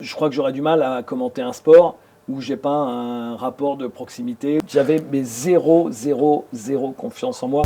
Je crois que j'aurais du mal à commenter un sport où j'ai pas un rapport de proximité. J'avais mes zéro confiance en moi.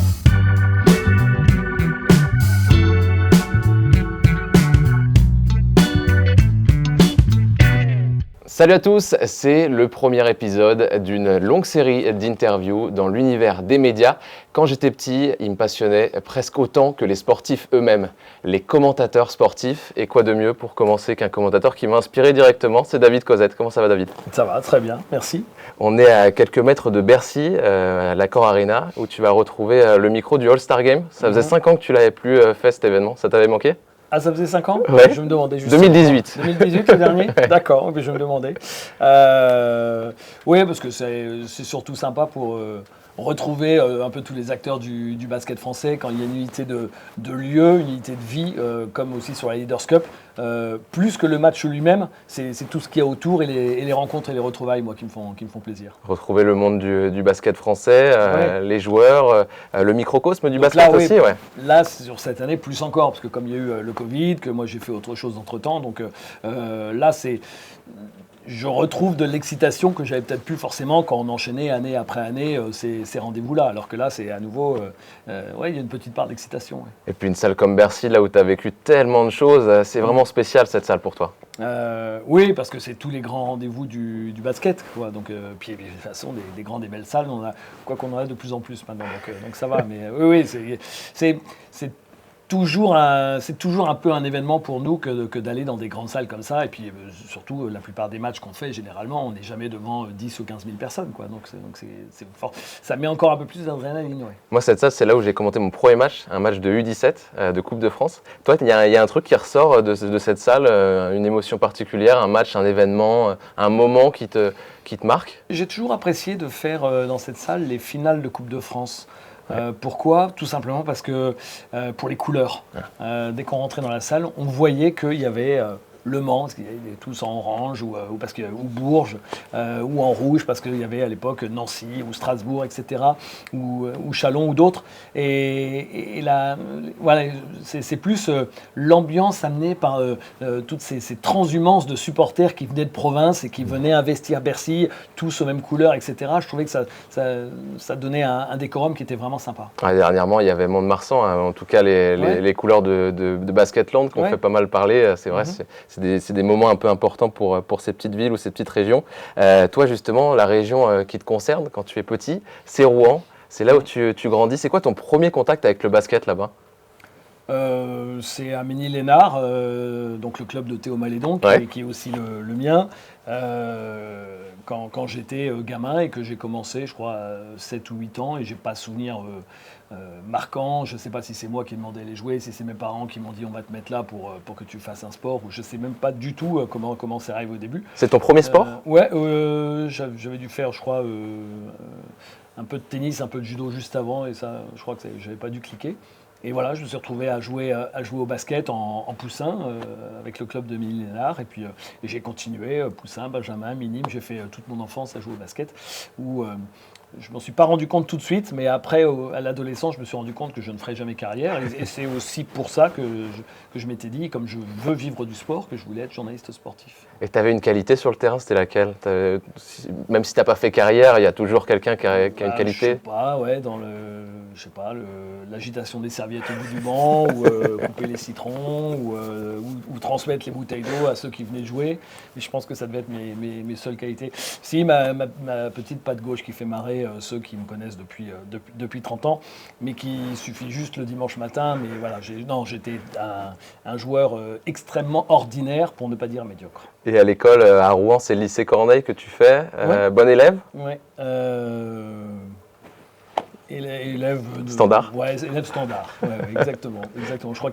Salut à tous, c'est le premier épisode d'une longue série d'interviews dans l'univers des médias. Quand j'étais petit, il me passionnait presque autant que les sportifs eux-mêmes, les commentateurs sportifs. Et quoi de mieux pour commencer qu'un commentateur qui m'a inspiré directement, c'est David Cosette. Comment ça va, David? Ça va, très bien, merci. On est à quelques mètres de Bercy, à l'Accor Arena, où tu vas retrouver le micro du All-Star Game. Ça faisait 5 ans que tu l'avais plus fait cet événement, ça t'avait manqué? Ah, ça faisait 5 ans? Ouais. Je me demandais juste. 2018. 2018, le dernier? D'accord, mais je me demandais. Oui, parce que c'est surtout sympa pour retrouver un peu tous les acteurs du basket français quand il y a une unité de lieu, une unité de vie, comme aussi sur la Leaders Cup. Plus que le match lui-même, c'est tout ce qu'il y a autour et les rencontres et les retrouvailles, moi, qui me font plaisir. Retrouver le monde du basket français, les joueurs, le microcosme du basket là, aussi, ouais. Là, sur cette année, plus encore, parce que comme il y a eu le Covid, que moi j'ai fait autre chose entre-temps, donc là, je retrouve de l'excitation que j'avais peut-être plus forcément quand on enchaînait année après année ces rendez-vous-là. Alors que là, c'est à nouveau, il y a une petite part d'excitation. Ouais. Et puis une salle comme Bercy, là où tu as vécu tellement de choses, c'est vraiment spécial cette salle pour toi. Oui, parce que c'est tous les grands rendez-vous du basket, quoi. Donc, puis de toute façon, des grandes et belles salles, quoi qu'on en a de plus en plus maintenant. Donc ça va. Mais oui, c'est toujours un peu un événement pour nous que d'aller dans des grandes salles comme ça. Et puis surtout, la plupart des matchs qu'on fait, généralement, on n'est jamais devant 10 ou 15 000 personnes, quoi. Donc c'est fort. Ça met encore un peu plus d'adrénaline. Ouais. Moi, cette salle, c'est là où j'ai commenté mon premier match, un match de U17 de Coupe de France. Toi, il y a un truc qui ressort de cette salle, une émotion particulière, un match, un événement, un moment qui te marque? J'ai toujours apprécié de faire dans cette salle les finales de Coupe de France. Pourquoi? Tout simplement parce que pour les couleurs. Dès qu'on rentrait dans la salle, on voyait qu'il y avait Le Mans, parce qu'ils étaient tous en orange, ou Bourges, ou en rouge, parce qu'il y avait à l'époque Nancy, ou Strasbourg, etc., ou Châlons, ou d'autres. Et là, voilà, c'est plus l'ambiance amenée par toutes ces transhumances de supporters qui venaient de province et qui venaient investir Bercy, tous aux mêmes couleurs, etc. Je trouvais que ça donnait un décorum qui était vraiment sympa. Dernièrement, il y avait Mont-de-Marsan, en tout cas les couleurs de Basketland qui ont fait pas mal parler, c'est vrai. C'est des moments un peu importants pour ces petites villes ou ces petites régions. Toi, justement, la région qui te concerne quand tu es petit, c'est Rouen. C'est là où tu grandis. C'est quoi ton premier contact avec le basket là-bas? C'est à Ménil-Lénard, donc le club de Théo Malédon, qui est aussi le mien. Quand j'étais gamin et que j'ai commencé, je crois, à 7 ou 8 ans, et j'ai pas souvenir marquant. Je ne sais pas si c'est moi qui ai demandé à les jouer, si c'est mes parents qui m'ont dit on va te mettre là pour que tu fasses un sport, ou je ne sais même pas du tout comment ça arrive au début. C'est ton premier sport? Ouais, j'avais dû faire, je crois, un peu de tennis, un peu de judo juste avant, et ça, je crois que je n'avais pas dû cliquer. Et voilà, je me suis retrouvé à jouer au basket en poussin avec le club de Ménil-Lénard. Et puis j'ai continué, poussin, benjamin, minime. J'ai fait toute mon enfance à jouer au basket. Où je ne m'en suis pas rendu compte tout de suite, mais après, à l'adolescence, je me suis rendu compte que je ne ferais jamais carrière. Et c'est aussi pour ça que je m'étais dit, comme je veux vivre du sport, que je voulais être journaliste sportif. Et tu avais une qualité sur le terrain, c'était laquelle? Même si tu n'as pas fait carrière, il y a toujours quelqu'un qui a une qualité? Je sais pas, ouais, dans l'agitation des serviettes au bout du banc, ou couper les citrons, ou transmettre les bouteilles d'eau à ceux qui venaient jouer. Mais je pense que ça devait être mes seules qualités. Si, ma petite patte gauche qui fait marrer ceux qui me connaissent depuis 30 ans, mais qui suffit juste le dimanche matin. Mais voilà, j'étais un joueur extrêmement ordinaire, pour ne pas dire médiocre. Et à l'école, à Rouen, c'est le lycée Corneille que tu fais. Bon élève? Oui. Élève standard. Ouais, élève standard. Ouais, exactement. Je crois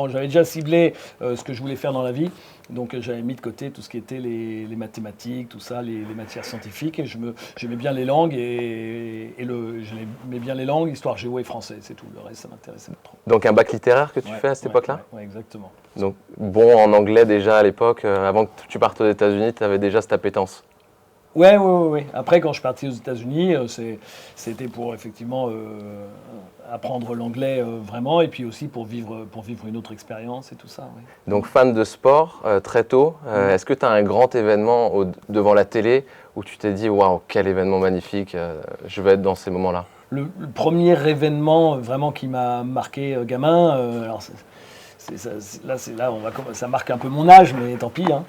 j'avais déjà ciblé ce que je voulais faire dans la vie. Donc j'avais mis de côté tout ce qui était les mathématiques, tout ça, les matières scientifiques. Et j'aimais bien les langues j'aimais bien les langues, histoire, géo et français, c'est tout. Le reste, ça m'intéressait pas trop. Donc un bac littéraire que tu fais à cette époque-là? Ouais, exactement. Donc bon en anglais déjà à l'époque, avant que tu partes aux États-Unis, tu avais déjà cette appétence? Ouais. Après, quand je suis parti aux États-Unis, c'était pour effectivement apprendre l'anglais vraiment, et puis aussi pour vivre une autre expérience et tout ça. Ouais. Donc fan de sport très tôt. Est-ce que tu as un grand événement devant la télé où tu t'es dit waouh, quel événement magnifique, je vais être dans ces moments-là? Le premier événement vraiment qui m'a marqué gamin, alors ça marque un peu mon âge, mais tant pis. Hein.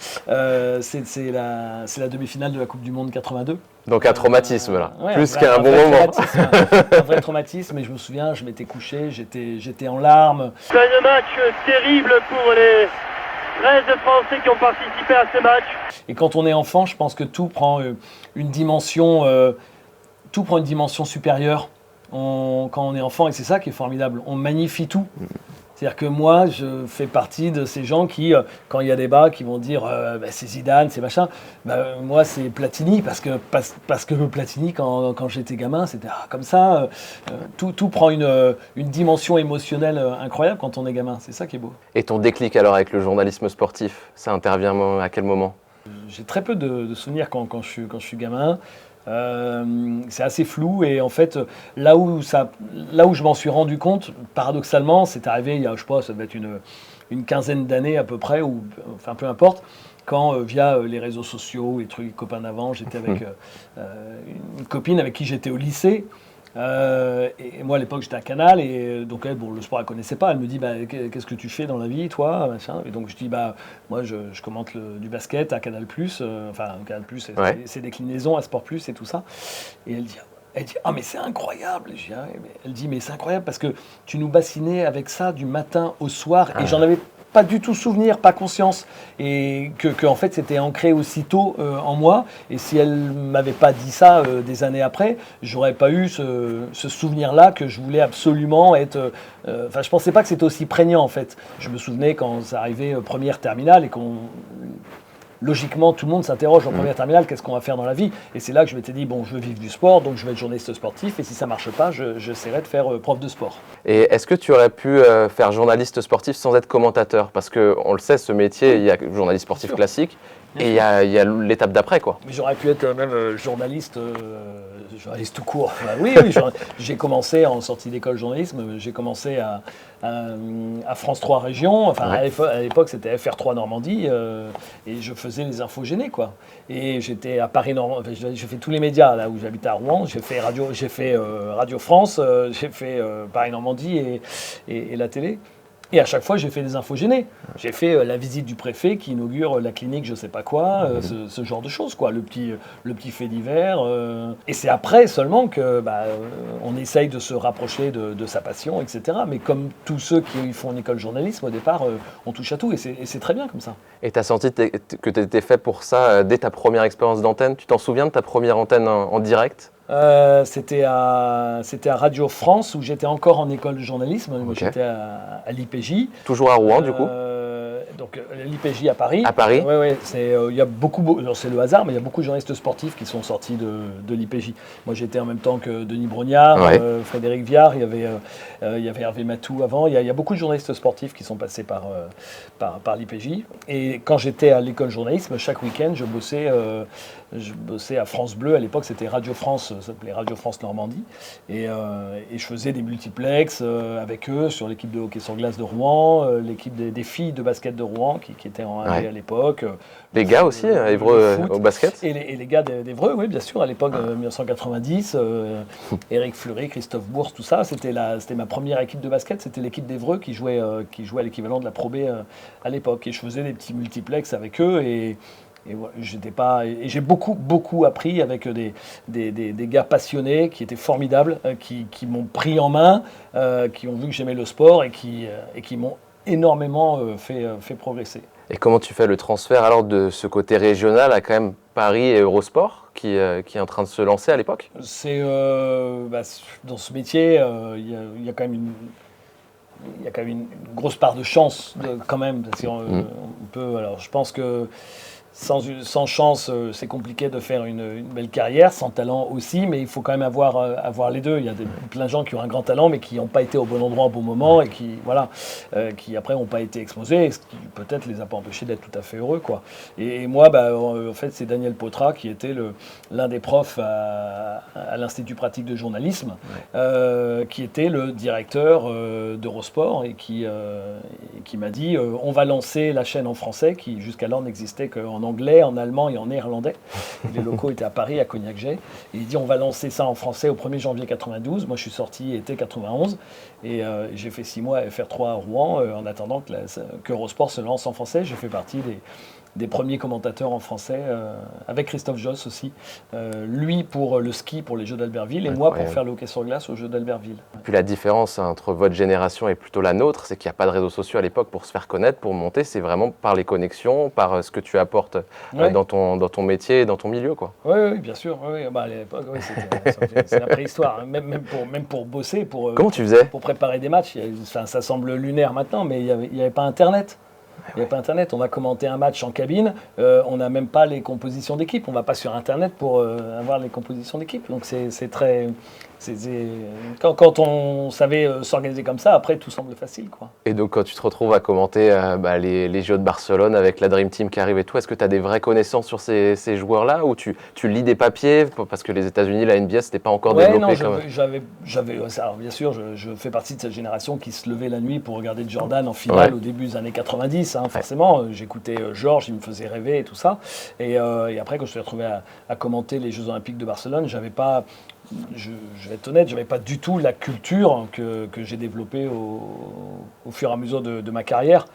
C'est la demi-finale de la Coupe du Monde 82. Donc un traumatisme là, ouais, plus qu'un bon moment. Un vrai traumatisme, et je me souviens, je m'étais couché, j'étais en larmes. C'est un match terrible pour les 13 Français qui ont participé à ce match. Et quand on est enfant, je pense que tout prend une dimension supérieure quand on est enfant, et c'est ça qui est formidable. On magnifie tout. C'est-à-dire que moi, je fais partie de ces gens qui, quand il y a débat, qui vont dire c'est Zidane, c'est machin. Moi, c'est Platini, parce que Platini, quand j'étais gamin, c'était comme ça. Tout prend une dimension émotionnelle incroyable quand on est gamin. C'est ça qui est beau. Et ton déclic alors avec le journalisme sportif, ça intervient à quel moment? J'ai très peu de souvenirs quand je suis gamin. C'est assez flou, et en fait là où je m'en suis rendu compte, paradoxalement, c'est arrivé il y a, je sais pas, ça devait être une quinzaine d'années à peu près, ou enfin peu importe, quand via les réseaux sociaux, les trucs copains d'avant, j'étais avec une copine avec qui j'étais au lycée. Et moi à l'époque j'étais à Canal, et donc elle, le sport elle connaissait pas, elle me dit qu'est-ce que tu fais dans la vie toi, machin. Et donc je dis moi je commente du basket à Canal+, enfin Canal+, c'est déclinaisons à Sport Plus et tout ça. Et elle dit mais c'est incroyable. Elle dit mais c'est incroyable parce que tu nous bassinais avec ça du matin au soir, et j'en avais pas du tout souvenir, pas conscience, et que en fait c'était ancré aussitôt en moi. Et si elle m'avait pas dit ça des années après, j'aurais pas eu ce souvenir-là que je voulais absolument être. Enfin, je pensais pas que c'était aussi prégnant en fait. Je me souvenais quand ça arrivait première terminale, et logiquement, tout le monde s'interroge en première terminale, qu'est-ce qu'on va faire dans la vie? Et c'est là que je m'étais dit, je veux vivre du sport, donc je vais être journaliste sportif, et si ça ne marche pas, j'essaierai de faire prof de sport. Et est-ce que tu aurais pu faire journaliste sportif sans être commentateur? Parce qu'on le sait, ce métier, il y a journaliste sportif classique, et il y a l'étape d'après, quoi. Mais j'aurais pu être même journaliste tout court. Oui, j'ai commencé en sortie d'école de journalisme, j'ai commencé à France 3 Régions, enfin à l'époque c'était FR3 Normandie, et je faisais les infogénés, quoi. Et j'étais à Paris Normandie, j'ai fait tous les médias là où j'habitais à Rouen, j'ai fait Radio France, j'ai fait Paris Normandie et la télé. Et à chaque fois, j'ai fait des infogénés. J'ai fait la visite du préfet qui inaugure la clinique, je sais pas quoi, ce genre de choses, quoi. Le petit fait divers. Et c'est après seulement que on essaye de se rapprocher de sa passion, etc. Mais comme tous ceux qui font une école de journalisme, au départ, on touche à tout. Et c'est très bien comme ça. Et tu as senti que tu étais fait pour ça dès ta première expérience d'antenne? Tu t'en souviens de ta première antenne en direct? C'était à Radio France, où j'étais encore en école de journalisme. Okay. J'étais à l'IPJ. Toujours à Rouen, du coup? Donc l'IPJ à Paris. À Paris? Oui. Il y a c'est le hasard, mais il y a beaucoup de journalistes sportifs qui sont sortis de l'IPJ. Moi, j'étais en même temps que Denis Brognard, Frédéric Viard, il y avait Hervé Matou avant. Il y a beaucoup de journalistes sportifs qui sont passés par l'IPJ. Et quand j'étais à l'école de journalisme, chaque week-end, je bossais à France Bleu. À l'époque, c'était Radio France, ça s'appelait Radio France Normandie. Et je faisais des multiplex avec eux sur l'équipe de hockey sur glace de Rouen, l'équipe des filles de basket de Rouen qui étaient en 1 à l'époque. Les gars aussi, Évreux au basket? Et les gars d'Évreux, oui, bien sûr, à l'époque, 1990. Éric Fleury, Christophe Bourse, tout ça. C'était ma première équipe de basket. C'était l'équipe d'Évreux qui jouait à l'équivalent de la Pro B à l'époque. Et je faisais des petits multiplex avec eux. Et voilà, j'ai beaucoup appris avec des gars passionnés qui étaient formidables, qui m'ont pris en main, qui ont vu que j'aimais le sport et qui m'ont énormément fait progresser. Et comment tu fais le transfert alors de ce côté régional à quand même Paris et Eurosport qui est en train de se lancer à l'époque? C'est dans ce métier, il y a quand même une grosse part de chance quand même. Parce qu'on peut, alors je pense que sans chance, c'est compliqué de faire une belle carrière, sans talent aussi, mais il faut quand même avoir les deux. Il y a plein de gens qui ont un grand talent, mais qui n'ont pas été au bon endroit au bon moment et qui après n'ont pas été exposés, ce qui peut-être les a pas empêchés d'être tout à fait heureux, quoi. Et moi, en fait, c'est Daniel Potra qui était l'un des profs à l'Institut pratique de journalisme, qui était le directeur d'Eurosport et qui m'a dit on va lancer la chaîne en français, qui jusqu'alors n'existait qu'en anglais, en allemand et en néerlandais. Les locaux étaient à Paris, à Cognac-Jay. Et il dit on va lancer ça en français au 1er janvier 92. Moi je suis sorti été 91 et j'ai fait 6 mois à FR3 à Rouen en attendant que Eurosport se lance en français. J'ai fait partie des premiers commentateurs en français, avec Christophe Josse aussi. Lui pour le ski, pour les Jeux d'Albertville, et moi pour faire le hockey sur glace aux Jeux d'Albertville. Puis la différence entre votre génération et plutôt la nôtre, c'est qu'il n'y a pas de réseaux sociaux à l'époque pour se faire connaître, pour monter. C'est vraiment par les connexions, par ce que tu apportes dans ton métier et dans ton milieu, quoi. Oui, bien sûr. Oui. À l'époque, c'est la préhistoire. Hein. Même pour bosser, comment tu faisais pour préparer des matchs, ça semble lunaire maintenant, mais il n'y avait pas Internet. Il n'y a pas Internet, on va commenter un match en cabine, on n'a même pas les compositions d'équipe, on ne va pas sur Internet pour avoir les compositions d'équipe. Donc c'est très... Quand on savait s'organiser comme ça, après tout semble facile, quoi. Et donc quand tu te retrouves à commenter les Jeux de Barcelone avec la Dream Team qui arrive et tout, est-ce que tu as des vraies connaissances sur ces joueurs-là ou tu lis des papiers parce que les États-Unis, la NBA, c'était pas encore développé non, alors bien sûr, je fais partie de cette génération qui se levait la nuit pour regarder Jordan en finale au début des années 90, forcément. J'écoutais Georges, il me faisait rêver et tout ça. Et après, quand je me suis retrouvé à commenter les Jeux Olympiques de Barcelone, j'avais pas... Je vais être honnête, je n'avais pas du tout la culture que j'ai développée au fur et à mesure de ma carrière.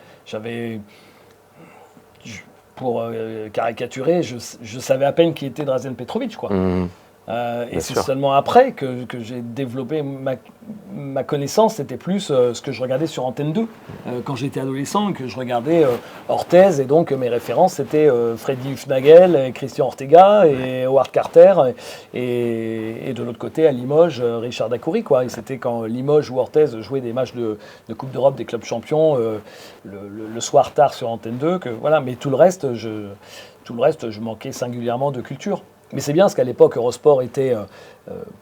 Pour caricaturer, je savais à peine qui était Drazen Petrovic, quoi. Et c'est seulement après que j'ai développé ma connaissance. C'était plus ce que je regardais sur Antenne 2 quand j'étais adolescent, que je regardais Orthez, et donc mes références c'était Freddy Hufnagel, Christian Ortega et Howard Carter, et de l'autre côté à Limoges, Richard Dacoury, quoi. Et c'était quand Limoges ou Orthez jouaient des matchs de Coupe d'Europe des clubs champions le soir tard sur Antenne 2 mais tout le reste je manquais singulièrement de culture. Mais c'est bien parce qu'à l'époque, Eurosport était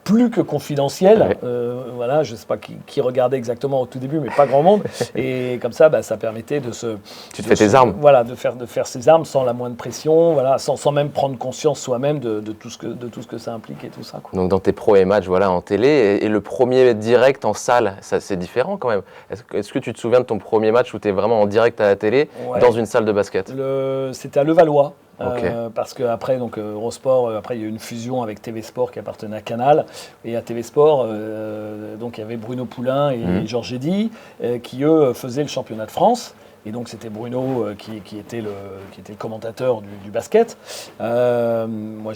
plus que confidentiel. Je ne sais pas qui regardait exactement au tout début, mais pas grand monde. Et comme ça, ça permettait de se... Tu te fais tes armes. Voilà, de faire ses armes sans la moindre pression, sans même prendre conscience soi-même de tout ce que ça implique et tout ça, quoi. Donc dans tes premiers matchs en télé, et le premier direct en salle, ça c'est différent quand même. Est-ce que tu te souviens de ton premier match où tu es vraiment en direct à la télé dans une salle de basket ? C'était à Levallois. Parce qu'après, Eurosport, après il y a eu une fusion avec TV Sport qui appartenait à Canal, et à TV Sport, donc il y avait Bruno Poulain et Georges Eddy qui eux faisaient le championnat de France. Et donc c'était Bruno qui était le commentateur du basket. Moi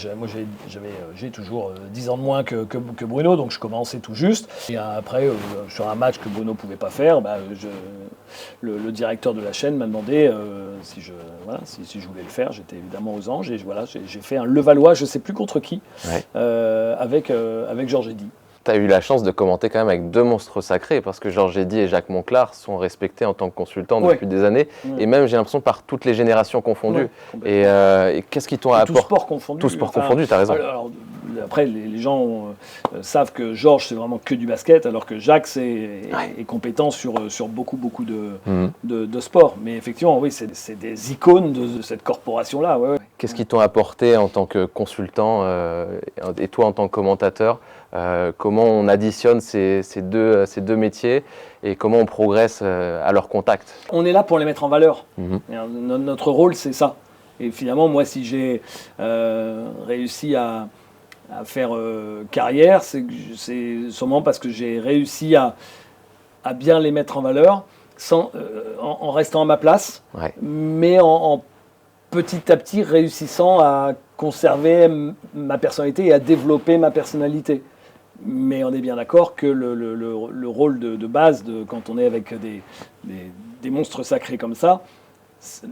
j'ai toujours 10 ans de moins que Bruno, donc je commençais tout juste. Et après, sur un match que Bruno ne pouvait pas faire, le directeur de la chaîne m'a demandé si je voulais le faire. J'étais évidemment aux anges, et j'ai fait un Levallois, je ne sais plus contre qui, avec Georges Eddy. Tu as eu la chance de commenter quand même avec deux monstres sacrés, parce que Georges Eddy et Jacques Monclar sont respectés en tant que consultants depuis des années, et même j'ai l'impression par toutes les générations confondues. Et qu'est-ce qui t'ont apporté ? Tout sport confondu. Tout sport confondu, tu as raison. Alors, après, les gens savent que Georges, c'est vraiment que du basket, alors que Jacques est compétent sur beaucoup de sports. Mais effectivement, oui, c'est des icônes de cette corporation-là. Qu'est-ce qui t'ont apporté en tant que consultant et toi en tant que commentateur ? Comment on additionne ces deux métiers et comment on progresse à leur contact ? On est là pour les mettre en valeur. Notre rôle, c'est ça. Et finalement, moi, si j'ai réussi à faire carrière, c'est sûrement parce que j'ai réussi à bien les mettre en valeur en restant à ma place, mais en petit à petit réussissant à conserver ma personnalité et à développer ma personnalité. Mais on est bien d'accord que le rôle de base, quand on est avec des monstres sacrés comme ça,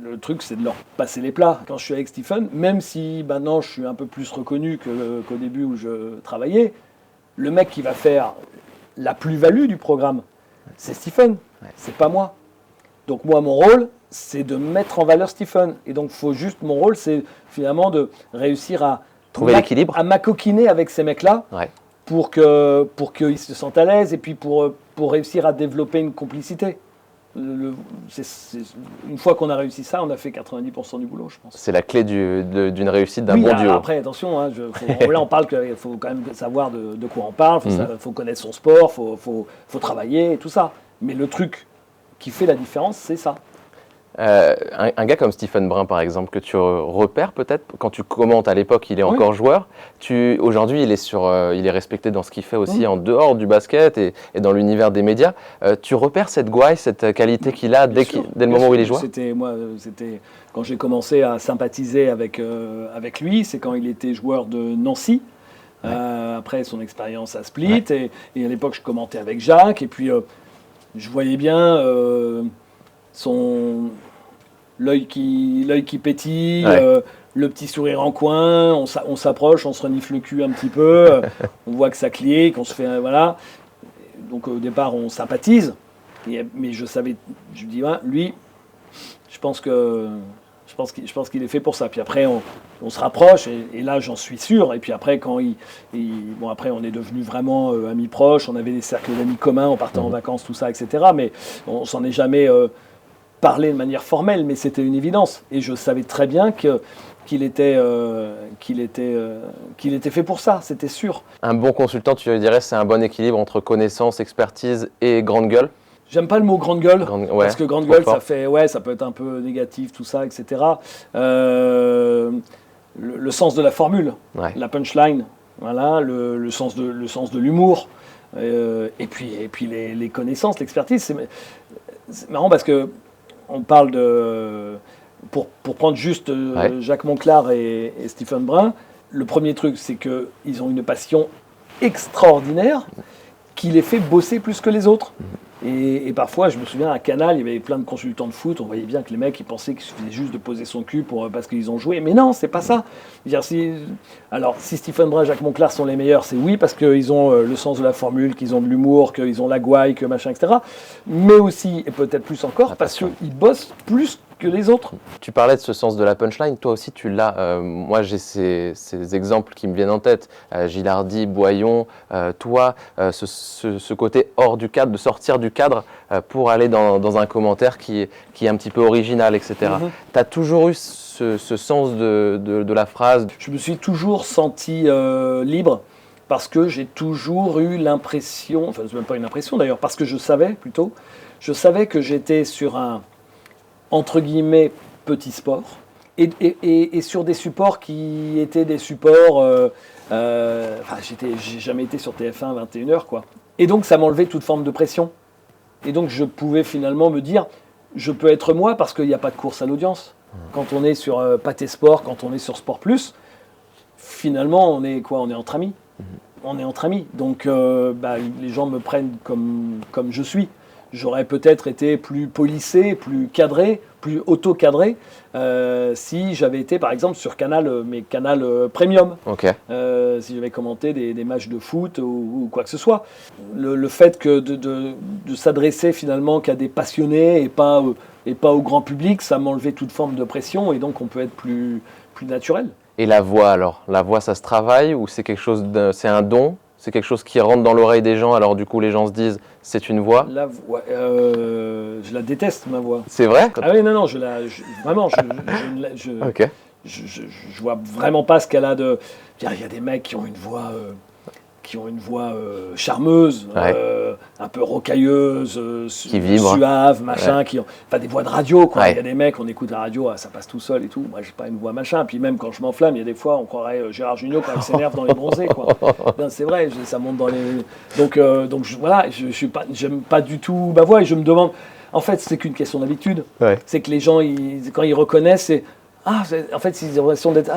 le truc, c'est de leur passer les plats. Quand je suis avec Stephen, même si maintenant je suis un peu plus reconnu qu'au début où je travaillais, le mec qui va faire la plus-value du programme, c'est Stephen, c'est pas moi. Donc moi, mon rôle, c'est de mettre en valeur Stephen. Et donc, mon rôle, c'est finalement de réussir à trouver l'équilibre, à m'acoquiner avec ces mecs-là pour qu'ils se sentent à l'aise et puis pour réussir à développer une complicité. Une fois qu'on a réussi ça, on a fait 90% du boulot, je pense. C'est la clé d'une réussite d'un bon duo. Après, attention, là on parle qu'il faut quand même savoir de quoi on parle, il faut connaître son sport, il faut travailler et tout ça. Mais le truc qui fait la différence, c'est ça. Un gars comme Stephen Brun, par exemple, que tu repères peut-être quand tu commentes. À l'époque, il est encore joueur. Aujourd'hui, il est respecté dans ce qu'il fait aussi en dehors du basket et dans l'univers des médias. Tu repères cette gouaille, cette qualité qu'il a dès le moment où il est joueur. C'était quand j'ai commencé à sympathiser avec lui, c'est quand il était joueur de Nancy. Après son expérience à Split et à l'époque, je commentais avec Jacques et puis je voyais bien l'œil qui pétille, le petit sourire en coin, on s'approche, on se renifle le cul un petit peu, on voit que ça clique, on se fait voilà. Donc au départ on sympathise, mais je dis lui, je pense qu'il est fait pour ça. Puis après on se rapproche et là j'en suis sûr. Et puis après après on est devenus vraiment amis proches, on avait des cercles d'amis communs, on partait en vacances, tout ça, etc. Mais on s'en est jamais parlé de manière formelle, mais c'était une évidence. Et je savais très bien qu'il était fait pour ça, c'était sûr. Un bon consultant, tu dirais, c'est un bon équilibre entre connaissance, expertise et grande gueule. J'aime pas le mot grande gueule, parce que grande gueule, ça peut être un peu négatif, tout ça, etc. Le sens de la formule, la punchline, voilà, le sens de l'humour, et puis les connaissances, l'expertise. C'est marrant parce que on parle pour prendre juste Jacques Monclar et Stephen Brun, le premier truc, c'est qu'ils ont une passion extraordinaire qui les fait bosser plus que les autres. Et parfois, je me souviens, à Canal, il y avait plein de consultants de foot, on voyait bien que les mecs, ils pensaient qu'il suffisait juste de poser son cul parce qu'ils ont joué. Mais non, c'est pas ça. Si Stephen Brun et Jacques Monclar sont les meilleurs, c'est oui, parce qu'ils ont le sens de la formule, qu'ils ont de l'humour, qu'ils ont la gouaille, que machin, etc. Mais aussi, et peut-être plus encore, parce qu'ils bossent plus que les autres. Tu parlais de ce sens de la punchline, toi aussi tu l'as. Moi j'ai ces exemples qui me viennent en tête. Gilardi, Boyon, toi, ce côté hors du cadre, de sortir du cadre pour aller dans un commentaire qui est un petit peu original, etc. Tu as toujours eu ce sens de la phrase. Je me suis toujours senti libre parce que j'ai toujours eu l'impression, enfin c'est même pas une impression d'ailleurs, parce que je savais que j'étais sur un entre guillemets petit sport et sur des supports qui étaient des supports j'ai jamais été sur TF1 21h quoi. Et donc ça m'enlevait toute forme de pression et donc je pouvais finalement me dire je peux être moi parce qu'il n'y a pas de course à l'audience. Quand on est sur Pathé Sport, quand on est sur Sport Plus, finalement on est entre amis. On est entre amis, donc les gens me prennent comme je suis. J'aurais peut-être été plus policé, plus cadré, plus auto-cadré si j'avais été par exemple sur Canal Premium. Si j'avais commenté des matchs de foot ou quoi que ce soit. Le fait que de s'adresser finalement qu'à des passionnés et pas au grand public, ça m'enlevait toute forme de pression et donc on peut être plus naturel. Et la voix alors ? La voix ça se travaille ou c'est quelque chose c'est un don ? C'est quelque chose qui rentre dans l'oreille des gens, alors du coup les gens se disent c'est une voix. La voix, je la déteste ma voix. C'est vrai ? Ah oui non, je vois vraiment pas ce qu'elle a de. Il y a des mecs qui ont une voix charmeuse, un peu rocailleuse, qui vibre, suave, machin, des voix de radio, quoi. Il y a des mecs, on écoute la radio, ça passe tout seul et tout. Moi, j'ai pas une voix machin. Puis même quand je m'enflamme, il y a des fois, on croirait Gérard Jugnot quand il s'énerve dans Les Bronzés, quoi. Non, c'est vrai, ça monte dans les. Donc j'aime pas du tout ma voix et je me demande. En fait, c'est qu'une question d'habitude. C'est que les gens, quand ils reconnaissent, c'est en fait, ils ont l'impression d'être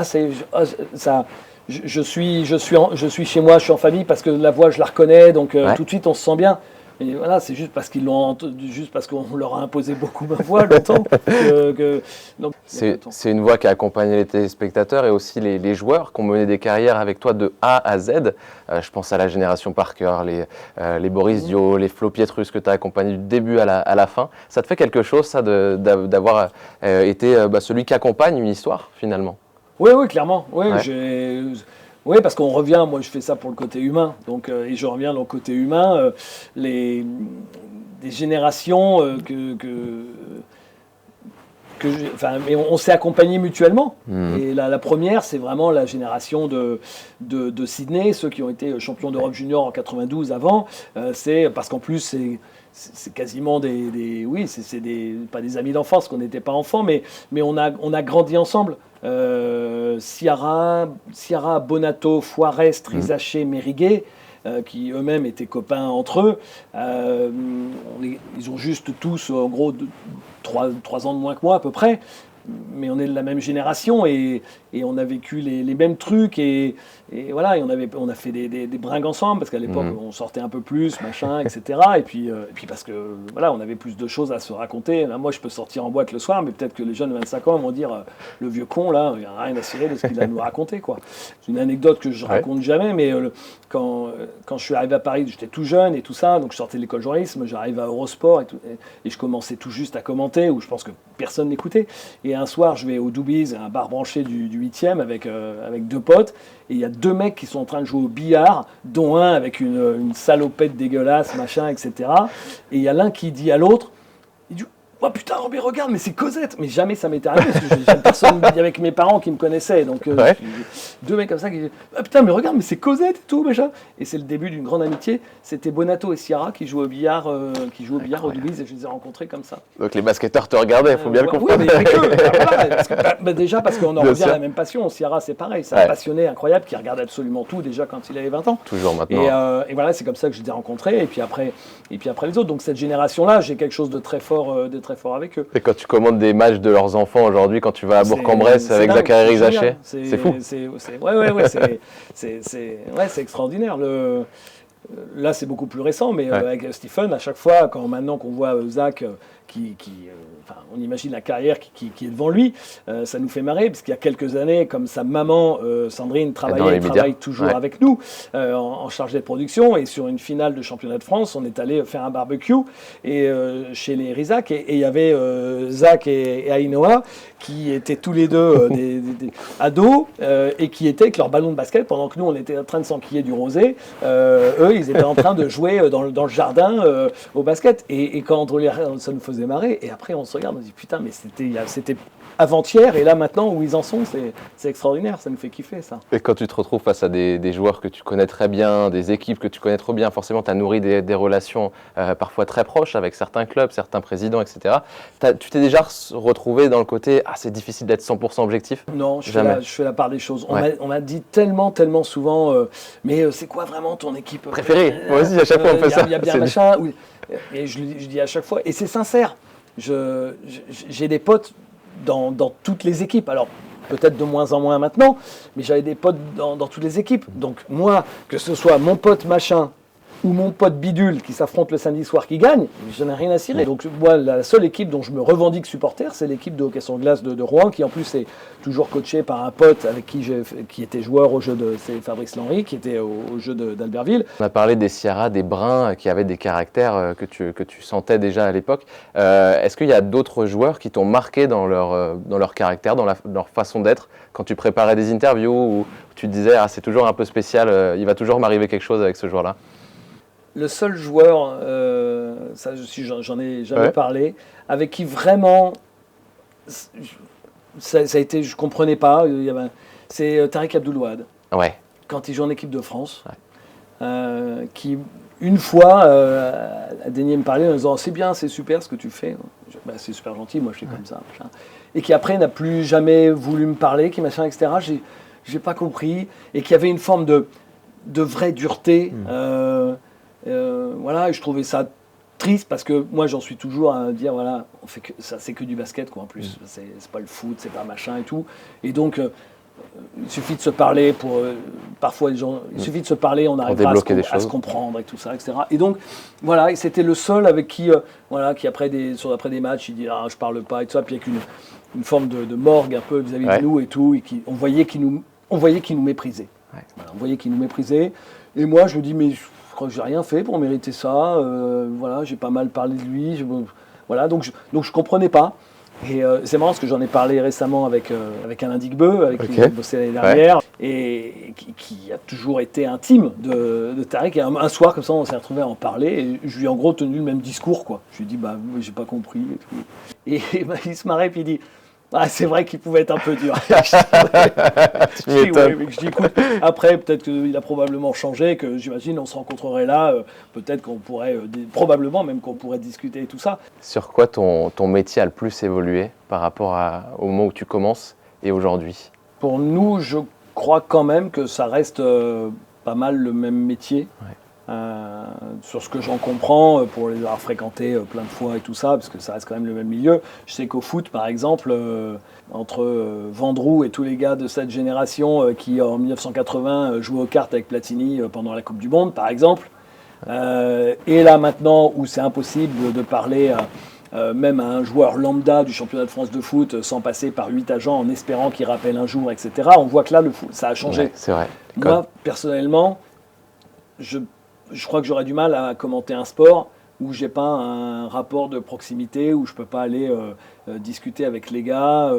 ça. Je suis chez moi, je suis en famille parce que la voix je la reconnais, donc tout de suite on se sent bien. Et voilà, c'est juste parce qu'ils l'ont juste parce qu'on leur a imposé beaucoup ma voix longtemps. C'est une voix qui a accompagné les téléspectateurs et aussi les joueurs qui ont mené des carrières avec toi de A à Z. Je pense à la génération Parker, les Boris Dio, les Flo Pietrus que tu as accompagnés du début à la fin. Ça te fait quelque chose, ça, d'avoir été celui qui accompagne une histoire, finalement? Oui, clairement. Oui, parce qu'on revient, moi je fais ça pour le côté humain, donc, et je reviens dans le côté humain, des générations mais on s'est accompagnés mutuellement. Et la première, c'est vraiment la génération de Sydney, ceux qui ont été champions d'Europe junior en 92 avant, c'est parce qu'en plus c'est quasiment pas des amis d'enfance, qu'on n'était pas enfants, mais on a grandi ensemble. Ciara, Bonato, Foirest, Trizaché, Mériguet, qui eux-mêmes étaient copains entre eux. Ils ont juste tous, en gros, 3 ans de moins que moi à peu près. Mais on est de la même génération et on a vécu les mêmes trucs et voilà, et on a fait des bringues ensemble parce qu'à l'époque on sortait un peu plus, machin, etc. Et puis parce que voilà, on avait plus de choses à se raconter. Là, moi je peux sortir en boîte le soir, mais peut-être que les jeunes de 25 ans vont dire le vieux con là, il n'y a rien à cirer de ce qu'il a à nous raconter, quoi. C'est une anecdote que je raconte jamais, mais quand je suis arrivé à Paris, j'étais tout jeune et tout ça, donc je sortais de l'école de journalisme, j'arrive à Eurosport et je commençais tout juste à commenter, où je pense que personne n'écoutait. Et un soir, je vais au Doobies, un bar branché du 8e, avec 2 potes. Et il y a 2 mecs qui sont en train de jouer au billard, dont un avec une salopette dégueulasse, machin, etc. Et il y a l'un qui dit à l'autre, il dit « Oh putain, mais regarde, mais c'est Cosette !» Mais jamais ça m'était arrivé, parce que j'ai personne avec mes parents qui me connaissaient. Donc 2 mecs comme ça qui disent « Ah putain, mais regarde, mais c'est Cosette et tout, machin !» Et c'est le début d'une grande amitié. C'était Bonato et Ciara qui jouaient au billard, au Doobies, et je les ai rencontrés comme ça. Donc les basketteurs te regardaient, il faut bien le comprendre. Oui, mais que, déjà parce qu'on en revient à la même passion. Ciara, c'est pareil, c'est un passionné incroyable qui regarde absolument tout déjà quand il avait 20 ans. Toujours maintenant. Et voilà, c'est comme ça que je les ai rencontrés. Et puis après les autres. Donc cette génération-là, j'ai quelque chose de très fort avec eux. Et quand tu commandes des matchs de leurs enfants aujourd'hui, quand tu vas à Bourg-en-Bresse avec Zachary Rizaché, c'est fou. C'est extraordinaire. Là, c'est beaucoup plus récent, mais avec Stephen, à chaque fois, maintenant qu'on voit Zach, on imagine la carrière qui est devant lui, ça nous fait marrer, parce qu'il y a quelques années, comme sa maman, Sandrine, travaille toujours avec nous, en charge de production, et sur une finale de championnat de France, on est allé faire un barbecue chez les Rizac, et il y avait Zach et Ainoa, qui étaient tous les deux des ados, et qui étaient avec leur ballon de basket, pendant que nous, on était en train de s'enquiller du rosé. Eux, ils étaient en train de jouer dans le jardin au basket. Et quand on les regarde, ça nous faisait marrer. Et après, on se regarde, on se dit putain, mais c'était avant-hier, et là maintenant où ils en sont, c'est extraordinaire, ça nous fait kiffer ça. Et quand tu te retrouves face à des joueurs que tu connais très bien, des équipes que tu connais trop bien, forcément tu as nourri des relations parfois très proches avec certains clubs, certains présidents, etc. Tu t'es déjà retrouvé dans le côté « Ah, c'est difficile d'être 100% objectif ». Non, je fais la part des choses. On m'a dit tellement souvent mais c'est quoi vraiment ton équipe préférée? Moi aussi, à chaque fois on fait ça. Il y a bien machin. Et je dis à chaque fois, et c'est sincère, j'ai des potes dans toutes les équipes. Alors, peut-être de moins en moins maintenant, mais j'avais des potes dans toutes les équipes. Donc, moi, que ce soit mon pote machin ou mon pote bidule qui s'affronte le samedi soir qui gagne, je n'ai rien à cirer. Donc, moi, la seule équipe dont je me revendique supporter, c'est l'équipe de hockey sur glace de Rouen, qui en plus est toujours coachée par un pote avec qui était joueur au jeu c'est Fabrice Lenry, qui était au jeu d'Albertville. On a parlé des Ciara, des Bruns, qui avaient des caractères que tu sentais déjà à l'époque. Est-ce qu'il y a d'autres joueurs qui t'ont marqué dans leur caractère, dans leur façon d'être, quand tu préparais des interviews où tu te disais « Ah, c'est toujours un peu spécial, il va toujours m'arriver quelque chose avec ce joueur-là » Le seul joueur, ça j'en ai jamais parlé, avec qui vraiment ça a été, je comprenais pas, c'est Tariq Abdul-Wahad. Ouais. Quand il joue en équipe de France, qui une fois a daigné me parler en disant c'est bien, c'est super ce que tu fais. C'est super gentil, moi je fais comme ça. Machin. Et qui après n'a plus jamais voulu me parler, qui machin, etc. J'ai pas compris, et qui avait une forme de vraie dureté. Voilà, et je trouvais ça triste parce que moi j'en suis toujours à dire voilà, on fait que ça, c'est que du basket quoi en plus, c'est pas le foot, c'est pas machin et tout, et donc il suffit de se parler pour parfois les gens. Il suffit de se parler, on arrive à se comprendre et tout ça, etc. Et donc voilà, et c'était le seul avec qui après des matchs, il dit je parle pas et tout ça, puis avec une forme de morgue un peu vis-à-vis de nous et tout, et on voyait qu'il nous méprisait. Ouais. Voilà, on voyait qu'il nous méprisait. Et moi, je me dis mais je crois que j'ai rien fait pour mériter ça. Voilà, j'ai pas mal parlé de lui. Voilà, donc je comprenais pas. Et c'est marrant parce que j'en ai parlé récemment avec Alain Digbeu, avec qui j'ai bossé l'année dernière, et qui a toujours été intime de Tariq. Et un soir, comme ça, on s'est retrouvés à en parler, et je lui ai en gros tenu le même discours, quoi. Je lui ai dit, j'ai pas compris, et tout. Et il se marrait, puis il dit, c'est vrai qu'il pouvait être un peu dur. Je dis, écoute, après, peut-être qu'il a probablement changé, que j'imagine on se rencontrerait là, peut-être qu'on pourrait, probablement même qu'on pourrait discuter et tout ça. Sur quoi ton métier a le plus évolué par rapport au moment où tu commences et aujourd'hui? Pour nous, je crois quand même que ça reste pas mal le même métier. Ouais. Sur ce que j'en comprends, pour les avoir fréquentés plein de fois et tout ça, parce que ça reste quand même le même milieu. Je sais qu'au foot, par exemple, entre Vendroux et tous les gars de cette génération qui, en 1980, jouaient aux cartes avec Platini pendant la Coupe du Monde, par exemple, et là maintenant où c'est impossible de parler même à un joueur lambda du championnat de France de foot sans passer par 8 agents en espérant qu'il rappelle un jour, etc., on voit que là, le foot, ça a changé. Ouais, c'est vrai. Moi, personnellement, je crois que j'aurais du mal à commenter un sport où j'ai pas un rapport de proximité, où je peux pas aller discuter avec les gars.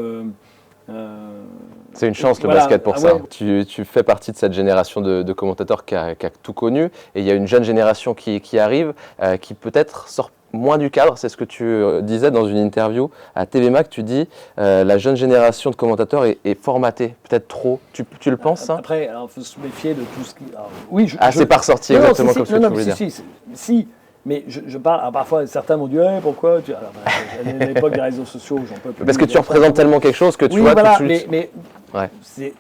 C'est une chance le basket pour ça. Ouais. Tu fais partie de cette génération de commentateurs qui a tout connu, et il y a une jeune génération qui arrive, qui peut-être sort moins du cadre. C'est ce que tu disais dans une interview à TV Mac. Tu dis la jeune génération de commentateurs est formatée, peut-être trop. Tu le penses, ça? Après, il faut se méfier de tout ce qui... Alors, oui, c'est pas ressorti exactement comme ce que tu voulais dire. Si, mais je parle... Alors, parfois, certains m'ont dit pourquoi tu... Alors, à l'époque des réseaux sociaux, j'en peux plus. Parce que tu représentes tellement quelque chose que tu vois voilà, tout de suite... mais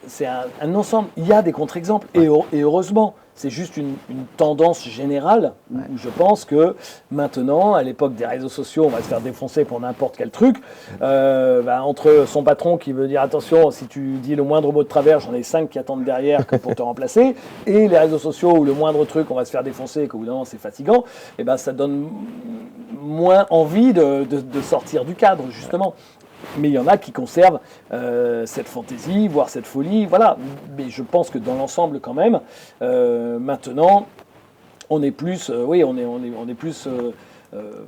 c'est un ensemble. Il y a des contre-exemples, et heureusement. C'est juste une tendance générale où je pense que maintenant, à l'époque des réseaux sociaux, on va se faire défoncer pour n'importe quel truc. Entre son patron qui veut dire attention, si tu dis le moindre mot de travers, j'en ai 5 qui attendent derrière pour te remplacer, et les réseaux sociaux où le moindre truc, on va se faire défoncer et qu'au bout d'un moment c'est fatigant, et ça donne moins envie de sortir du cadre, justement. Mais il y en a qui conservent cette fantaisie, voire cette folie, voilà. Mais je pense que dans l'ensemble, quand même, maintenant, on est plus, on est plus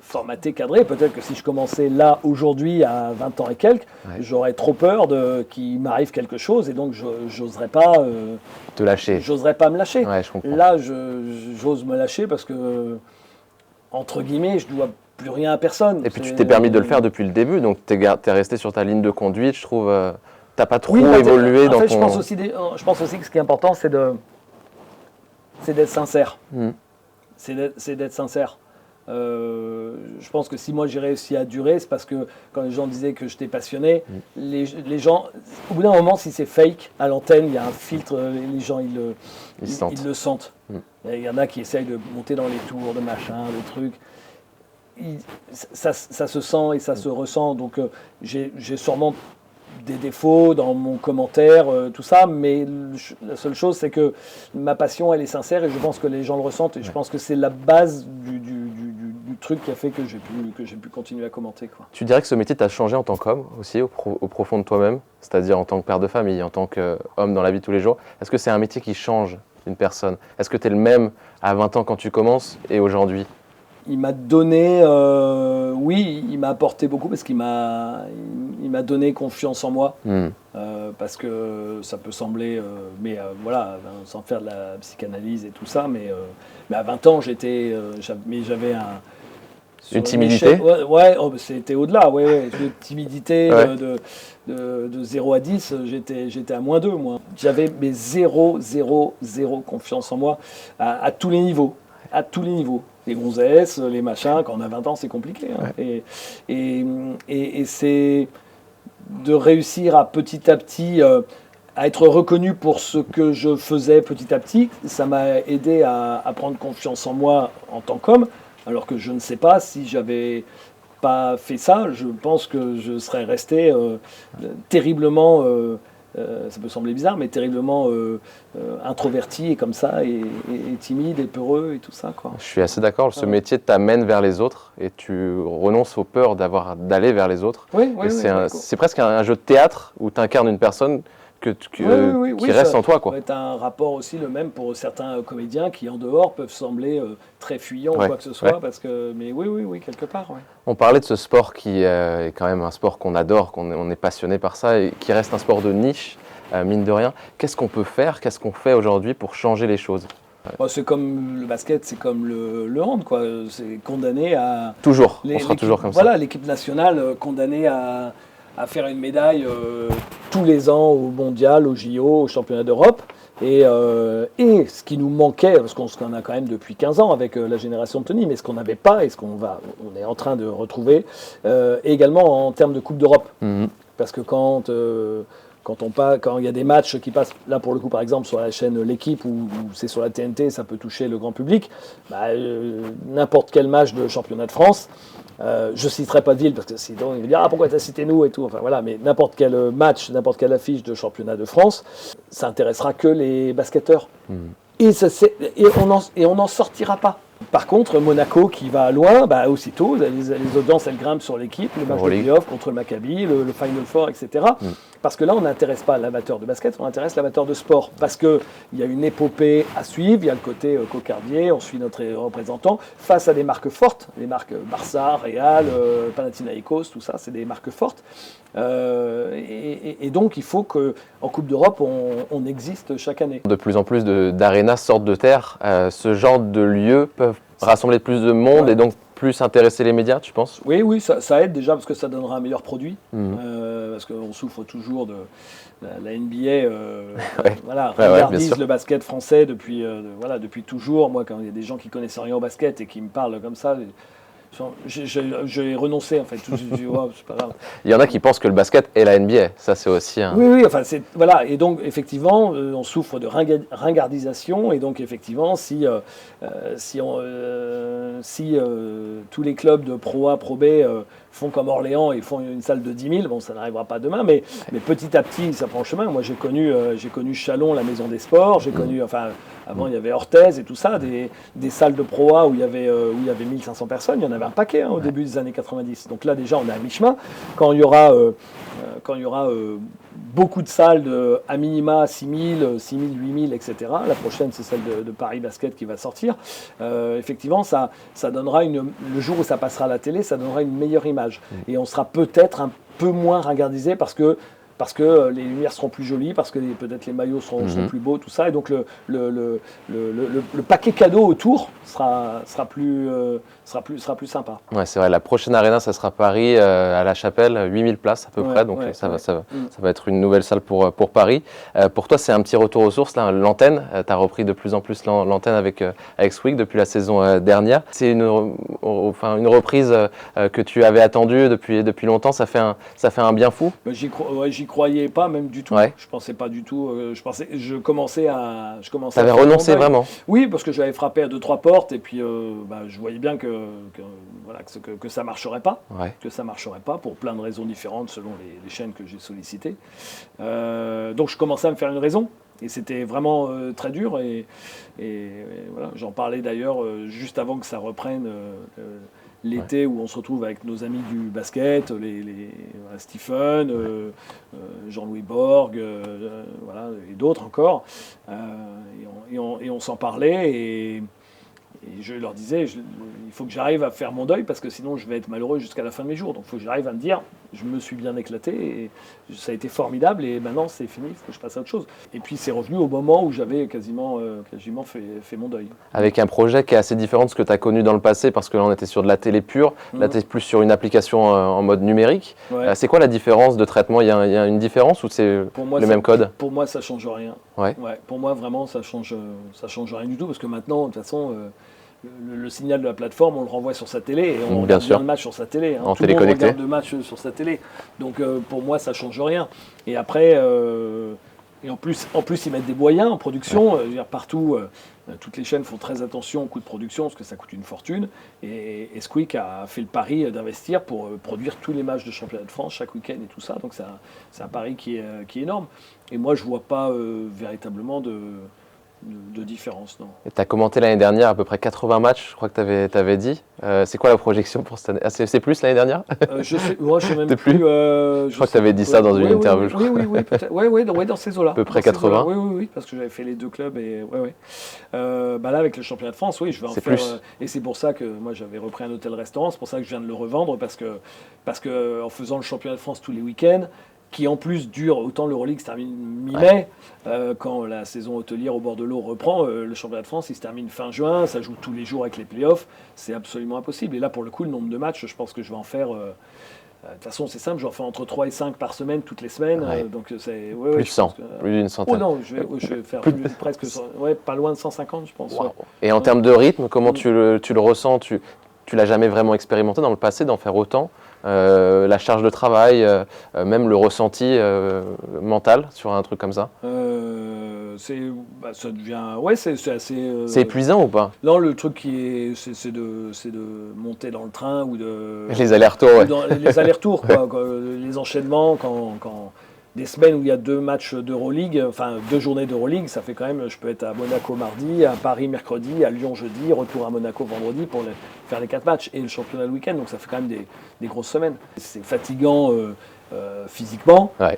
formaté, cadré. Peut-être que si je commençais là, aujourd'hui, à 20 ans et quelques, j'aurais trop peur qu'il m'arrive quelque chose, et donc j'oserais pas... te lâcher. J'oserais pas me lâcher. Ouais, je comprends. Là, j'ose me lâcher parce que, entre guillemets, je dois plus rien à personne. Et puis tu t'es permis de le faire depuis le début, donc tu es resté sur ta ligne de conduite, je trouve. T'as pas trop évolué dans ton... je pense aussi que ce qui est important, c'est d'être sincère. C'est d'être sincère. Je pense que si moi j'ai réussi à durer, c'est parce que quand les gens disaient que j'étais passionné, les gens, au bout d'un moment, si c'est fake, à l'antenne, il y a un filtre, les gens ils le sentent. Il y en a qui essayent de monter dans les tours, de machin, de trucs. Ça se sent et ça se ressent, donc j'ai sûrement des défauts dans mon commentaire, tout ça, mais la seule chose c'est que ma passion elle est sincère et je pense que les gens le ressentent, et je pense que c'est la base du truc qui a fait que j'ai pu continuer à commenter, quoi. Tu dirais que ce métier t'a changé en tant qu'homme aussi, au profond de toi-même, c'est-à-dire en tant que père de famille, en tant qu'homme dans la vie de tous les jours? Est-ce que c'est un métier qui change une personne? Est-ce que tu es le même à 20 ans quand tu commences et aujourd'hui? Il m'a donné, il m'a apporté beaucoup parce qu'il m'a donné confiance en moi. Parce que ça peut sembler, voilà, sans faire de la psychanalyse et tout ça, mais à 20 ans, j'avais une timidité. C'était au-delà, de timidité, de 0 à 10, j'étais à -2, moi. J'avais zéro confiance en moi à tous les niveaux. À tous les niveaux. Les gonzesses, les machins, quand on a 20 ans, c'est compliqué. Et c'est de réussir à petit à petit à être reconnu pour ce que je faisais petit à petit. Ça m'a aidé à prendre confiance en moi en tant qu'homme, alors que je ne sais pas si j'avais pas fait ça, je pense que je serais resté terriblement ça peut sembler bizarre, mais terriblement introverti et comme ça, et timide et peureux et tout ça, quoi. Je suis assez d'accord. Ce métier t'amène vers les autres et tu renonces aux peurs d'aller vers les autres. Oui, c'est presque un jeu de théâtre où tu incarnes une personne qui reste en toi, quoi. C'est un rapport aussi le même pour certains comédiens qui en dehors peuvent sembler très fuyants ou quoi que ce soit, parce que, mais oui, quelque part. Ouais. On parlait de ce sport qui est quand même un sport qu'on adore, on est passionné par ça et qui reste un sport de niche, mine de rien. Qu'est-ce qu'on peut faire, qu'est-ce qu'on fait aujourd'hui pour changer les choses? C'est comme le basket, c'est comme le hand, quoi. C'est condamné à... Toujours, on sera toujours comme ça. Voilà, l'équipe nationale condamnée à faire une médaille tous les ans au mondial, au JO, au championnat d'Europe. Et ce qui nous manquait, parce qu'on a quand même depuis 15 ans avec la génération de Tony, mais ce qu'on n'avait pas et ce on est en train de retrouver, également en termes de Coupe d'Europe. Parce que quand il y a des matchs qui passent, là pour le coup par exemple sur la chaîne L'équipe ou c'est sur la TNT, ça peut toucher le grand public, n'importe quel match de championnat de France, je citerai pas de ville parce que sinon il va dire pourquoi t'as cité nous et tout, enfin voilà, mais n'importe quel match, n'importe quelle affiche de championnat de France, ça intéressera que les basketteurs. Et on n'en sortira pas. Par contre, Monaco qui va loin, aussitôt, les audiences elles grimpent sur l'équipe, le match de play-off contre le Maccabi, le Final Four, etc. Parce que là, on n'intéresse pas l'amateur de basket, on intéresse l'amateur de sport. Parce qu'il y a une épopée à suivre, il y a le côté cocardier, on suit notre représentant, face à des marques fortes, les marques Barça, Real, Panathinaikos, tout ça, c'est des marques fortes. Et donc, il faut qu'en Coupe d'Europe, on existe chaque année. De plus en plus d'arénas sortent de terre. Ce genre de lieux peuvent rassembler plus de monde et donc plus intéresser les médias, tu penses? Oui, ça aide déjà parce que ça donnera un meilleur produit. Parce qu'on souffre toujours de la NBA. Regardise le basket français depuis toujours. Moi, quand il y a des gens qui connaissent rien au basket et qui me parlent comme ça, j'ai renoncé en fait. C'est pas grave. Il y en a qui pensent que le basket est la NBA. Ça, c'est aussi un... Oui. Enfin, voilà. Et donc, effectivement, on souffre de ringardisation. Et donc, effectivement, si tous les clubs de Pro A, Pro B font comme Orléans et font une salle de 10 000, bon, ça n'arrivera pas demain, mais petit à petit, ça prend le chemin. Moi, j'ai connu Chalon, la Maison des Sports. J'ai connu, avant, il y avait Orthez et tout ça, des salles de Pro A où il y avait 1500 personnes. Il y en avait un paquet au début des années 90. Donc là, déjà, on est à mi-chemin. Quand il y aura beaucoup de salles à minima 6 000, 8 000, etc. La prochaine, c'est celle de Paris Basket qui va sortir. Effectivement, ça donnera le jour où ça passera à la télé, ça donnera une meilleure image. Et on sera peut-être un peu moins ringardisé parce que les lumières seront plus jolies, parce que peut-être les maillots seront plus beaux, tout ça. Et donc le paquet cadeau autour sera plus sympa. Ouais, c'est vrai. La prochaine arena, ça sera Paris à la Chapelle, 8000 places à peu près. Donc ça va être une nouvelle salle pour Paris. Pour toi, c'est un petit retour aux sources, là, l'antenne. Tu as repris de plus en plus l'antenne avec Sweek depuis la saison dernière. C'est une reprise que tu avais attendue depuis longtemps. Ça fait un bien fou. J'y croyais pas même du tout. Je pensais pas du tout. Je commençais à. T'avais renoncé vraiment? Oui, parce que j'avais frappé à 2-3 portes et puis je voyais bien que ça marcherait pas, que ça marcherait pas pour plein de raisons différentes selon les chaînes que j'ai sollicitées. Donc je commençais à me faire une raison. Et c'était vraiment très dur. Et voilà, j'en parlais d'ailleurs juste avant que ça reprenne. L'été où on se retrouve avec nos amis du basket, Stephen, Jean-Louis Borg, et d'autres encore. Et on s'en parlait et je leur disais, il faut que j'arrive à faire mon deuil parce que sinon je vais être malheureux jusqu'à la fin de mes jours. Donc il faut que j'arrive à me dire, je me suis bien éclaté et ça a été formidable et maintenant c'est fini, il faut que je passe à autre chose. Et puis c'est revenu au moment où j'avais quasiment fait mon deuil. Avec un projet qui est assez différent de ce que tu as connu dans le passé parce que là on était sur de la télé pure, là tu es plus sur une application en mode numérique. C'est quoi la différence de traitement? Il y a une différence ou c'est le même code? Pour moi ça change rien. Pour moi vraiment ça change rien du tout parce que maintenant de toute façon... Le signal de la plateforme, on le renvoie sur sa télé et on regarde bien le match sur sa télé. En tout le monde téléconnecté. regarde le match sur sa télé. Donc pour moi, ça ne change rien. Et après, Et en plus, ils mettent des moyens en production. Je veux dire, partout, toutes les chaînes font très attention aux coûts de production parce que ça coûte une fortune. Et Squeak a fait le pari d'investir pour produire tous les matchs de championnat de France chaque week-end et tout ça. Donc c'est un pari qui est énorme. Et moi, je ne vois pas véritablement de différence, non. Tu as commenté l'année dernière à peu près 80 matchs, je crois que tu avais dit. C'est quoi la projection pour cette année? C'est plus l'année dernière? Je sais même plus. Je crois que tu avais dit ça dans une interview, je crois. Oui, peut-être. Oui, dans ces eaux-là. À peu près 80. Oui, parce que j'avais fait les deux clubs. Et là, avec le championnat de France, oui, je vais en faire. Plus. Et c'est pour ça que moi, j'avais repris un hôtel-restaurant. C'est pour ça que je viens de le revendre, parce que en faisant le championnat de France tous les week-ends, qui en plus dure, autant l'Euroleague se termine mi-mai, quand la saison hôtelière au bord de l'eau reprend, le championnat de France il se termine fin juin, ça joue tous les jours avec les playoffs, c'est absolument impossible. Et là pour le coup le nombre de matchs, je pense que je vais en faire, de toute façon c'est simple, je vais en faire entre 3 et 5 par semaine toutes les semaines, donc c'est... plus de 100, plus d'une centaine. Oh non, je vais faire presque, pas loin de 150 je pense. Wow. Et en termes de rythme, comment tu le ressens? Tu l'as jamais vraiment expérimenté dans le passé d'en faire autant? La charge de travail, même le ressenti mental sur un truc comme ça? Ça devient... c'est assez... C'est épuisant ou pas? Non, le truc c'est de monter dans le train ou de... Les allers-retours, les allers-retours, quoi, les enchaînements, quand des semaines où il y a 2 matchs d'Euroleague, enfin 2 journées d'Euroleague, ça fait quand même, je peux être à Monaco mardi, à Paris mercredi, à Lyon jeudi, retour à Monaco vendredi pour faire les 4 matchs et le championnat le week-end, donc ça fait quand même des grosses semaines. C'est fatigant physiquement, mais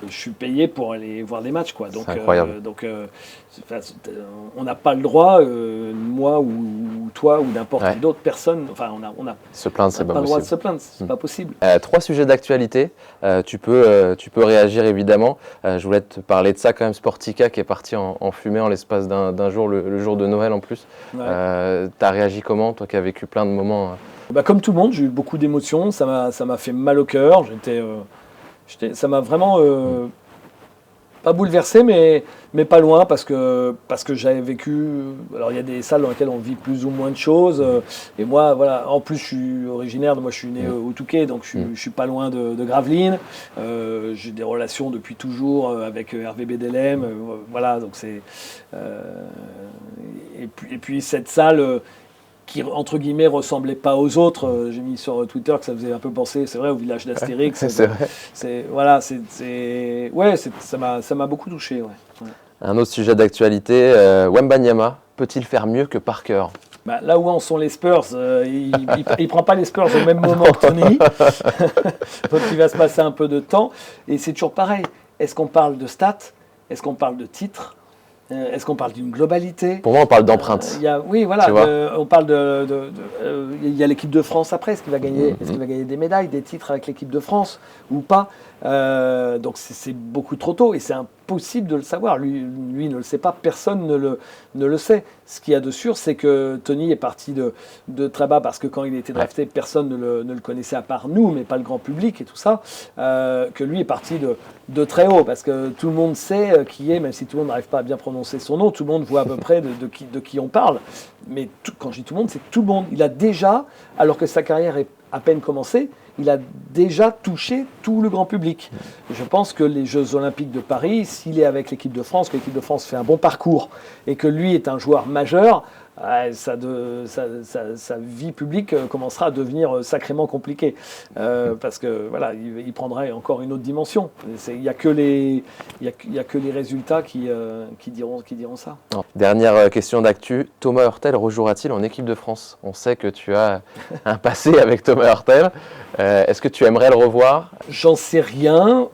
je suis payé pour aller voir des matchs, quoi. Donc, c'est incroyable. On n'a pas le droit, moi ou toi ou n'importe quelle autre personne, enfin on a se plaindre, c'est pas le droit de possible. se plaindre, c'est pas possible. 3 sujets d'actualité, tu peux réagir évidemment. Je voulais te parler de ça quand même, Sportica qui est parti en fumée en l'espace d'un jour, le jour de Noël en plus. T'as réagi comment, toi qui as vécu plein de moments? Comme tout le monde, j'ai eu beaucoup d'émotions, ça m'a fait mal au cœur, ça m'a vraiment pas bouleversé, mais pas loin, parce que j'avais vécu... Alors il y a des salles dans lesquelles on vit plus ou moins de choses, et moi, voilà, en plus je suis originaire, moi je suis né au Touquet, donc je suis pas loin de Gravelines, j'ai des relations depuis toujours avec Hervé Bédélem, voilà, donc c'est... Et puis cette salle... qui, entre guillemets, ressemblait pas aux autres. J'ai mis sur Twitter que ça faisait un peu penser, c'est vrai, au village d'Astérix. C'est vrai. Ça m'a beaucoup touché. Ouais. Un autre sujet d'actualité, Wembanyama peut-il faire mieux que Parker? Là où en sont les Spurs, il prend pas les Spurs au même moment que Tony. Donc il va se passer un peu de temps. Et c'est toujours pareil. Est-ce qu'on parle de stats? Est-ce qu'on parle de titres? Est-ce qu'on parle d'une globalité? Pour moi, on parle d'empreinte. Oui, voilà. On parle il y a l'équipe de France après. Est-ce qu'il va gagner des médailles, des titres avec l'équipe de France ou pas? Donc c'est beaucoup trop tôt et c'est impossible de le savoir. Lui ne le sait pas. Personne ne le sait. Ce qu'il y a de sûr, c'est que Tony est parti de très bas parce que quand il était drafté, personne ne le connaissait à part nous, mais pas le grand public et tout ça. Que lui est parti de très haut parce que tout le monde sait qui est, même si tout le monde n'arrive pas à bien prononcer son nom, tout le monde voit à peu près de qui on parle. Mais quand je dis tout le monde, c'est tout le monde. Il a déjà, alors que sa carrière est à peine commencée, il a déjà touché tout le grand public. Je pense que les Jeux Olympiques de Paris, s'il est avec l'équipe de France, que l'équipe de France fait un bon parcours et que lui est un joueur majeur, sa vie publique commencera à devenir sacrément compliquée. Parce que voilà, il prendrait encore une autre dimension. Il n'y a que les résultats qui diront ça. Dernière question d'actu, Thomas Hurtel rejouera-t-il en équipe de France? On sait que tu as un passé avec Thomas Hurtel. Est-ce que tu aimerais le revoir? J'en sais rien.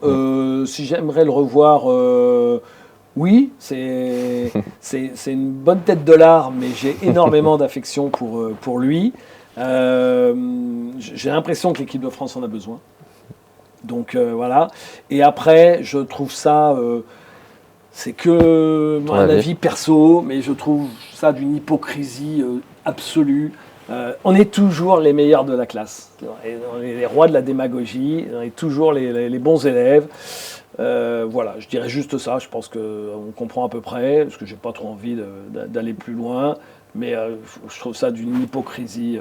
Si j'aimerais le revoir... oui, c'est une bonne tête de l'art, mais j'ai énormément d'affection pour lui. J'ai l'impression que l'équipe de France en a besoin. Donc voilà. Et après, je trouve ça, c'est que un avis perso, mais je trouve ça d'une hypocrisie absolue. On est toujours les meilleurs de la classe. On est les rois de la démagogie. On est toujours les bons élèves. Voilà, je dirais juste ça. Je pense qu'on comprend à peu près, parce que j'ai pas trop envie d'aller plus loin, mais je trouve ça d'une hypocrisie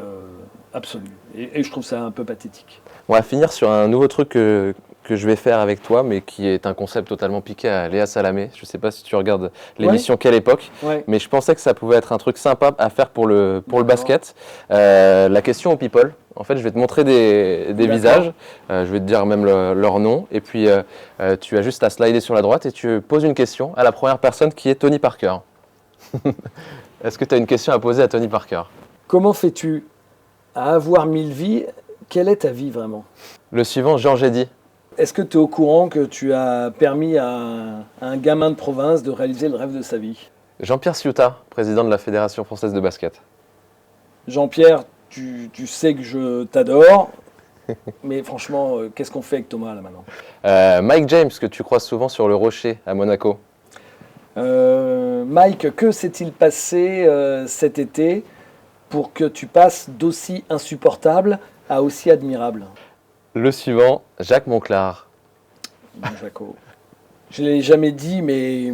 absolue. Et je trouve ça un peu pathétique. On va finir sur un nouveau truc que que je vais faire avec toi, mais qui est un concept totalement piqué à Léa Salamé. Je ne sais pas si tu regardes l'émission Quelle époque, mais je pensais que ça pouvait être un truc sympa à faire pour le basket. La question aux people. En fait, je vais te montrer des visages, je vais te dire même leur nom, et puis tu as juste à slider sur la droite et tu poses une question à la première personne qui est Tony Parker. Est-ce que tu as une question à poser à Tony Parker? Comment fais-tu à avoir 1000 vies? Quelle est ta vie vraiment? Le suivant, Jean Gédy. Est-ce que tu es au courant que tu as permis à un gamin de province de réaliser le rêve de sa vie? Jean-Pierre Ciuta, président de la Fédération française de basket. Jean-Pierre, tu sais que je t'adore, mais franchement, qu'est-ce qu'on fait avec Thomas là maintenant? Mike James, que tu croises souvent sur le Rocher à Monaco. Mike, que s'est-il passé cet été pour que tu passes d'aussi insupportable à aussi admirable? Le suivant, Jacques Monclar. Bon, Jaco. Je ne l'ai jamais dit, mais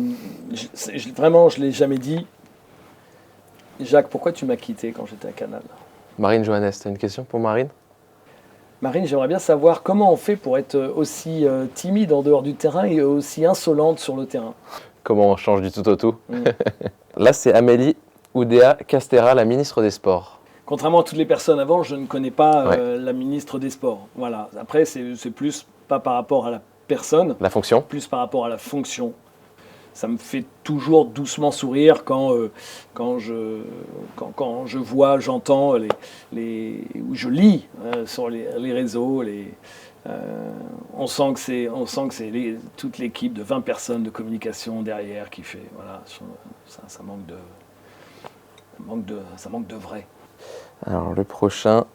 vraiment, je ne l'ai jamais dit. Jacques, pourquoi tu m'as quitté quand j'étais à Canal? Marine Johannes, tu as une question pour Marine? Marine, j'aimerais bien savoir comment on fait pour être aussi timide en dehors du terrain et aussi insolente sur le terrain. Comment on change du tout au tout. Là, c'est Amélie Oudéa Castéra, la ministre des Sports. Contrairement à toutes les personnes avant, je ne connais pas la ministre des Sports. Voilà. Après, c'est plus pas par rapport à la personne. La fonction. Plus par rapport à la fonction. Ça me fait toujours doucement sourire quand je vois, j'entends, ou je lis sur les réseaux. On sent que c'est toute l'équipe de 20 personnes de communication derrière qui fait. Voilà, ça manque de vrai. Alors le prochain,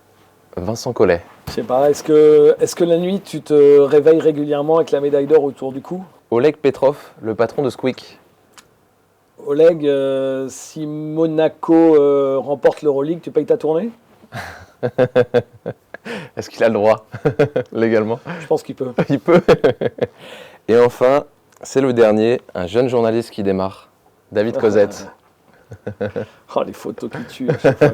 Vincent Collet. Je sais pas, est-ce que la nuit tu te réveilles régulièrement avec la médaille d'or autour du cou? Oleg Petrov, le patron de Squeak. Oleg, si Monaco remporte l'Euroleague, tu payes ta tournée? Est-ce qu'il a le droit, légalement? Je pense qu'il peut. Il peut. Et enfin, c'est le dernier, un jeune journaliste qui démarre, David Cosette. Oh, les photos qui tuent à chaque fois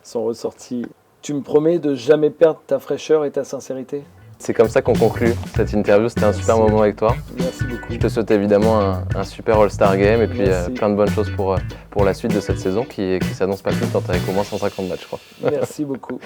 sont ressorties. Tu me promets de jamais perdre ta fraîcheur et ta sincérité? C'est comme ça qu'on conclut cette interview. C'était un super moment avec toi. Merci beaucoup. Je te souhaite évidemment un super All-Star Game et puis plein de bonnes choses pour la suite de cette saison qui s'annonce pas plus quand avec au moins 150 matchs, je crois. Merci beaucoup.